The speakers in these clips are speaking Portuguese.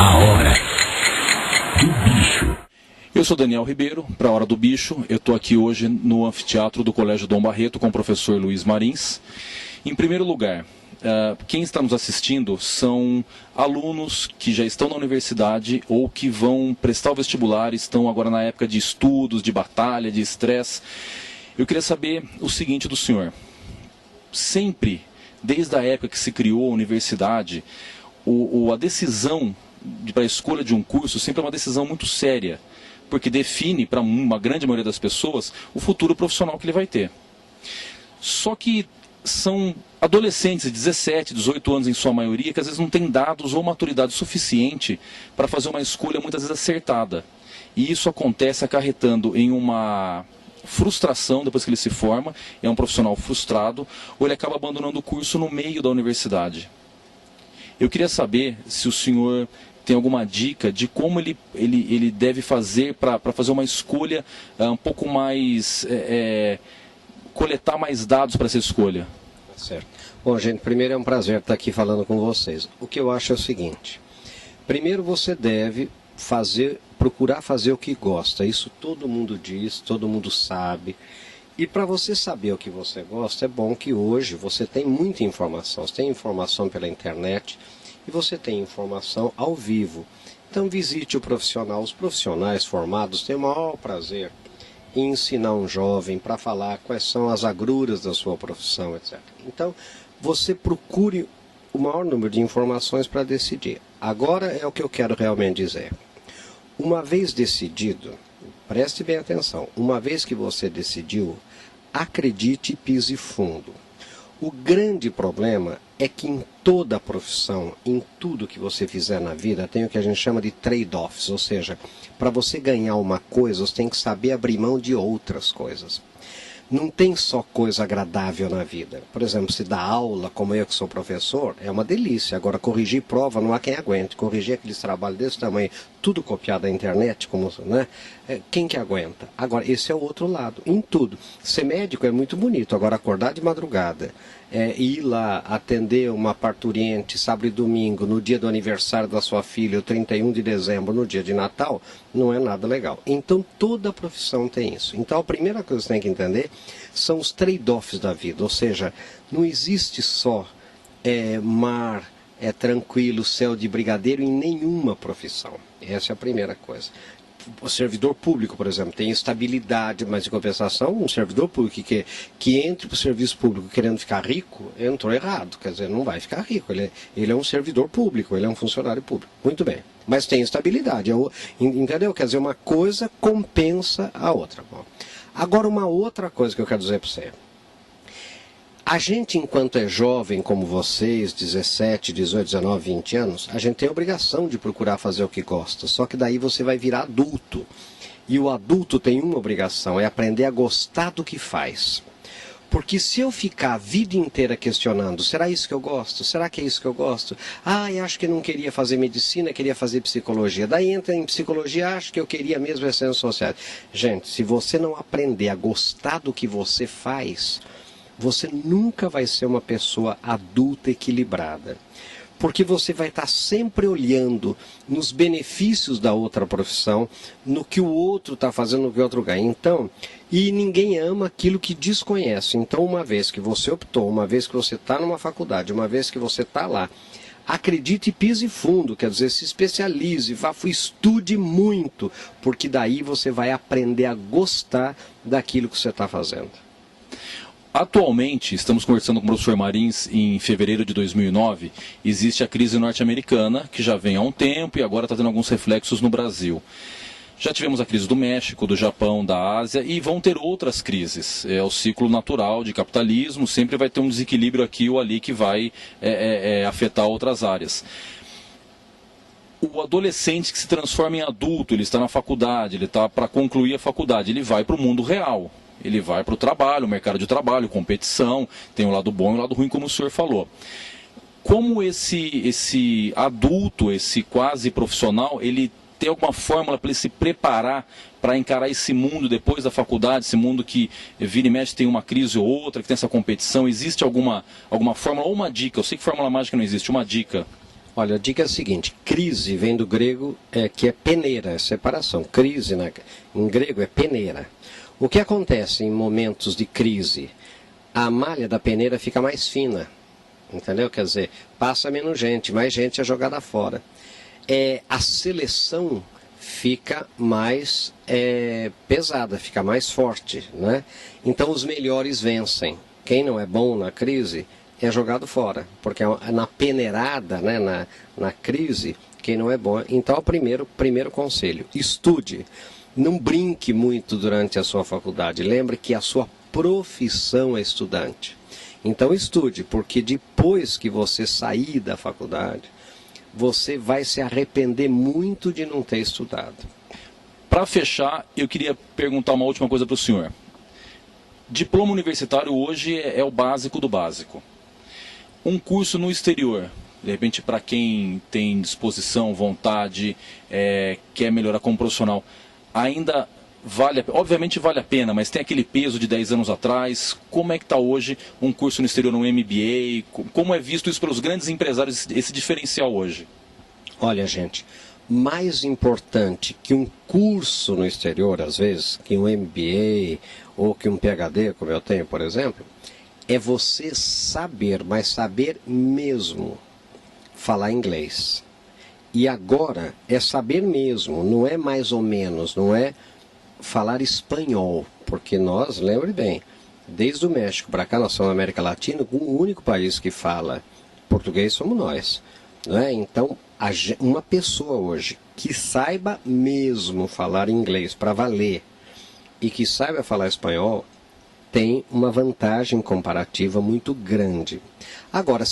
A Hora do Bicho. Eu sou Daniel Ribeiro, para a Hora do Bicho. Eu estou aqui hoje no anfiteatro do Colégio Dom Barreto com o professor Luiz Marins. Em primeiro lugar, quem está nos assistindo são alunos que já estão na universidade ou que vão prestar o vestibular, estão agora na época de estudos, de batalha, de estresse. Eu queria saber o seguinte do senhor. Sempre, desde a época que se criou a universidade, a decisão para a escolha de um curso sempre é uma decisão muito séria, porque define para uma grande maioria das pessoas o futuro profissional que ele vai ter. Só que são adolescentes de 17, 18 anos em sua maioria, que às vezes não têm dados ou maturidade suficiente para fazer uma escolha muitas vezes acertada. E isso acontece acarretando em uma frustração depois que ele se forma, é um profissional frustrado, ou ele acaba abandonando o curso no meio da universidade. Eu queria saber se o senhor tem alguma dica de como ele deve fazer para fazer uma escolha um pouco mais, coletar mais dados para essa escolha. Certo. Bom, gente, primeiro é um prazer estar aqui falando com vocês. O que eu acho é o seguinte: primeiro você deve procurar fazer o que gosta. Isso todo mundo diz, todo mundo sabe. E para você saber o que você gosta, é bom que hoje você tem muita informação. Você tem informação pela internet e você tem informação ao vivo. Então visite o profissional. Os profissionais formados têm o maior prazer em ensinar um jovem para falar quais são as agruras da sua profissão, etc. Então você procure o maior número de informações para decidir. Agora é o que eu quero realmente dizer. Uma vez decidido, preste bem atenção, uma vez que você decidiu, acredite e pise fundo. O grande problema é que em toda a profissão, em tudo que você fizer na vida, tem o que a gente chama de trade-offs, ou seja, para você ganhar uma coisa, você tem que saber abrir mão de outras coisas. Não tem só coisa agradável na vida. Por exemplo, se dá aula, como eu que sou professor, é uma delícia. Agora, corrigir prova, não há quem aguente. Corrigir aqueles trabalhos desse tamanho, tudo copiado da internet, né? Quem que aguenta? Agora, esse é o outro lado. Em tudo. Ser médico é muito bonito. Agora, acordar de madrugada, ir lá atender uma parturiente sábado e domingo, no dia do aniversário da sua filha, o 31 de dezembro, no dia de Natal, não é nada legal. Então, toda profissão tem isso. Então, a primeira coisa que você tem que entender são os trade-offs da vida. Ou seja, não existe só mar, tranquilo, céu de brigadeiro em nenhuma profissão. Essa é a primeira coisa. O servidor público, por exemplo, tem estabilidade, mas em compensação, um servidor público que entre para o serviço público querendo ficar rico, entrou errado. Quer dizer, não vai ficar rico. Ele é um servidor público, ele é um funcionário público. Muito bem. Mas tem estabilidade. Entendeu? Quer dizer, uma coisa compensa a outra. Bom, agora, uma outra coisa que eu quero dizer para você. A gente, enquanto é jovem como vocês, 17, 18, 19, 20 anos, a gente tem a obrigação de procurar fazer o que gosta. Só que daí você vai virar adulto. E o adulto tem uma obrigação, é aprender a gostar do que faz. Porque se eu ficar a vida inteira questionando, será isso que eu gosto? Será que é isso que eu gosto? Eu acho que não queria fazer medicina, queria fazer psicologia. Daí entra em psicologia, acho que eu queria mesmo as ciências sociais. Gente, se você não aprender a gostar do que você faz, você nunca vai ser uma pessoa adulta equilibrada. Porque você vai estar sempre olhando nos benefícios da outra profissão, no que o outro está fazendo, no que o outro ganha. Então, e ninguém ama aquilo que desconhece. Então, uma vez que você optou, uma vez que você está numa faculdade, uma vez que você está lá, acredite e pise fundo, quer dizer, se especialize, estude muito, porque daí você vai aprender a gostar daquilo que você está fazendo. Atualmente, estamos conversando com o professor Marins em fevereiro de 2009, existe a crise norte-americana, que já vem há um tempo e agora está tendo alguns reflexos no Brasil. Já tivemos a crise do México, do Japão, da Ásia e vão ter outras crises. É o ciclo natural de capitalismo, sempre vai ter um desequilíbrio aqui ou ali que vai afetar outras áreas. O adolescente que se transforma em adulto, ele está na faculdade, ele está para concluir a faculdade, ele vai para o mundo real. Ele vai para o trabalho, o mercado de trabalho, competição, tem o lado bom e o lado ruim, como o senhor falou. Como esse adulto, esse quase profissional, ele tem alguma fórmula para ele se preparar para encarar esse mundo depois da faculdade, esse mundo que vira e mexe tem uma crise ou outra, que tem essa competição? Existe alguma fórmula ou uma dica? Eu sei que fórmula mágica não existe, uma dica. Olha, a dica é a seguinte: crise vem do grego, que é peneira, é separação. Crise em grego é peneira. O que acontece em momentos de crise? A malha da peneira fica mais fina, entendeu? Quer dizer, passa menos gente, mais gente é jogada fora. A seleção fica mais pesada, fica mais forte, né? Então os melhores vencem. Quem não é bom na crise é jogado fora, porque na peneirada, né, na crise, quem não é bom. Então, primeiro conselho: estude. Não brinque muito durante a sua faculdade. Lembre que a sua profissão é estudante. Então, estude, porque depois que você sair da faculdade, você vai se arrepender muito de não ter estudado. Para fechar, eu queria perguntar uma última coisa para o senhor. Diploma universitário hoje é o básico do básico. Um curso no exterior, de repente para quem tem disposição, vontade, quer melhorar como profissional, ainda obviamente vale a pena, mas tem aquele peso de 10 anos atrás. Como é que está hoje um curso no exterior, um MBA? Como é visto isso pelos grandes empresários, esse diferencial hoje? Olha, gente, mais importante que um curso no exterior, às vezes, que um MBA ou que um PhD, como eu tenho, por exemplo, é você saber, mas saber mesmo, falar inglês. E agora é saber mesmo, não é mais ou menos, não é falar espanhol, porque nós, lembre bem, desde o México para cá, nós somos na América Latina, o único país que fala português somos nós. Não é? Então, uma pessoa hoje que saiba mesmo falar inglês para valer e que saiba falar espanhol, tem uma vantagem comparativa muito grande. Agora,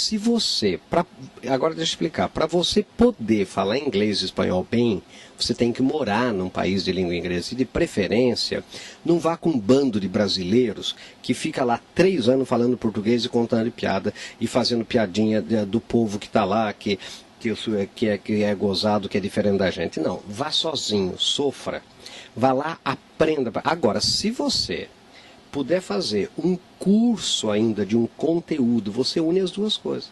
agora deixa eu explicar, para você poder falar inglês e espanhol bem, você tem que morar num país de língua inglesa. E de preferência, não vá com um bando de brasileiros que fica lá 3 anos falando português e contando piada e fazendo piadinha do povo que está lá, que é gozado, que é diferente da gente. Não, vá sozinho, sofra. Vá lá, aprenda. Agora, se você puder fazer um curso ainda de um conteúdo, você une as duas coisas.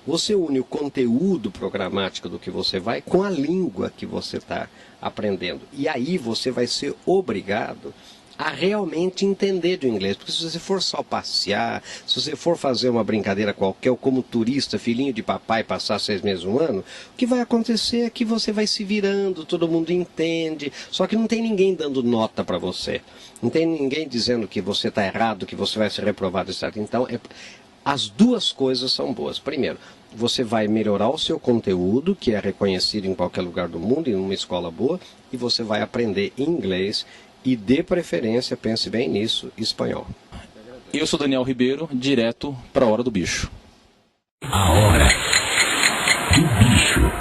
Você une o conteúdo programático do que você vai com a língua que você está aprendendo. E aí você vai ser obrigado a realmente entender de inglês. Porque se você for só passear, se você for fazer uma brincadeira qualquer, ou como turista, filhinho de papai, passar 6 meses, 1 ano, o que vai acontecer é que você vai se virando, todo mundo entende, só que não tem ninguém dando nota para você. Não tem ninguém dizendo que você está errado, que você vai ser reprovado, etc. Então, as duas coisas são boas. Primeiro, você vai melhorar o seu conteúdo, que é reconhecido em qualquer lugar do mundo, em uma escola boa, e você vai aprender inglês e, de preferência, pense bem nisso, espanhol. Eu sou Daniel Ribeiro, direto para a Hora do Bicho. A Hora